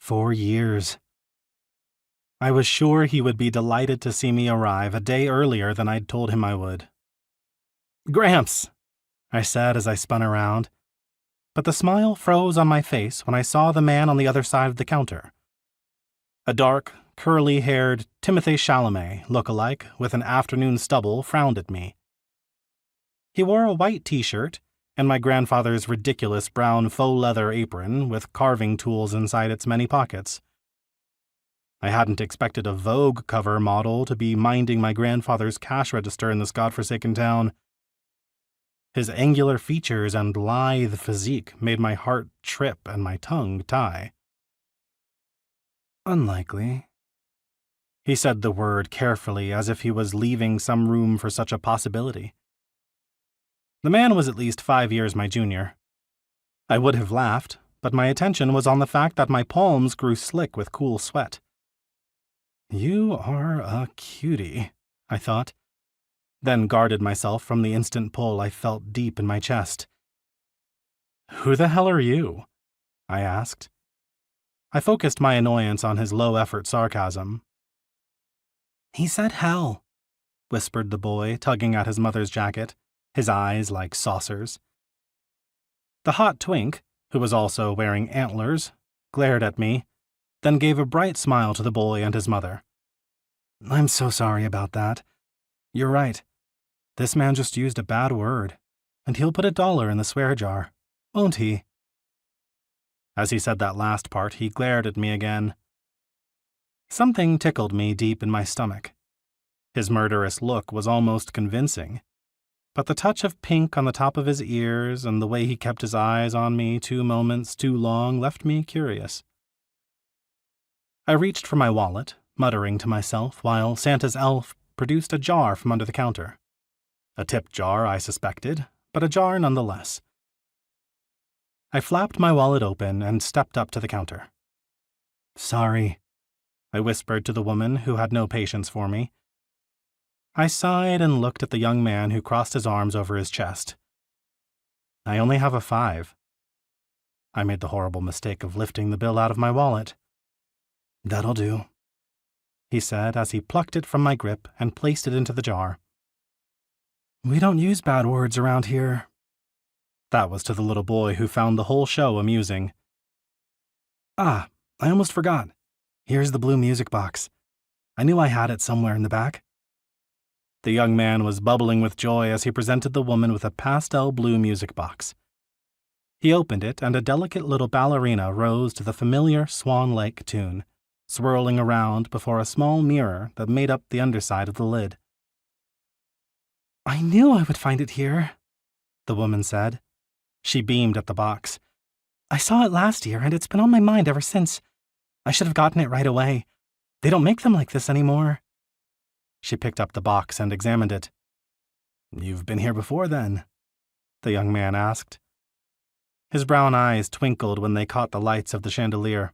4 years. I was sure he would be delighted to see me arrive a day earlier than I'd told him I would. "Gramps," I said as I spun around, but the smile froze on my face when I saw the man on the other side of the counter. A dark, curly-haired Timothée Chalamet look-alike with an afternoon stubble frowned at me. He wore a white t-shirt and my grandfather's ridiculous brown faux leather apron with carving tools inside its many pockets. I hadn't expected a Vogue cover model to be minding my grandfather's cash register in this godforsaken town. His angular features and lithe physique made my heart trip and my tongue tie. "Unlikely." He said the word carefully as if he was leaving some room for such a possibility. The man was at least 5 years my junior. I would have laughed, but my attention was on the fact that my palms grew slick with cool sweat. "You are a cutie," I thought, then guarded myself from the instant pull I felt deep in my chest. "Who the hell are you?" I asked. I focused my annoyance on his low-effort sarcasm. "He said hell," whispered the boy, tugging at his mother's jacket, his eyes like saucers. The hot twink, who was also wearing antlers, glared at me, then gave a bright smile to the boy and his mother. "I'm so sorry about that. You're right. This man just used a bad word, and he'll put $1 in the swear jar, won't he?" As he said that last part, he glared at me again. Something tickled me deep in my stomach. His murderous look was almost convincing, but the touch of pink on the top of his ears and the way he kept his eyes on me 2 moments too long left me curious. I reached for my wallet, muttering to myself while Santa's elf produced a jar from under the counter. A tip jar, I suspected, but a jar nonetheless. I flapped my wallet open and stepped up to the counter. "Sorry," I whispered to the woman who had no patience for me. I sighed and looked at the young man who crossed his arms over his chest. "I only have a 5. I made the horrible mistake of lifting the bill out of my wallet. "That'll do," he said as he plucked it from my grip and placed it into the jar. "We don't use bad words around here." That was to the little boy who found the whole show amusing. "Ah, I almost forgot. Here's the blue music box. I knew I had it somewhere in the back." The young man was bubbling with joy as he presented the woman with a pastel blue music box. He opened it, and a delicate little ballerina rose to the familiar Swan Lake tune, swirling around before a small mirror that made up the underside of the lid. "I knew I would find it here," the woman said. She beamed at the box. "I saw it last year, and it's been on my mind ever since. I should have gotten it right away. They don't make them like this anymore." She picked up the box and examined it. "You've been here before, then?" the young man asked. His brown eyes twinkled when they caught the lights of the chandelier.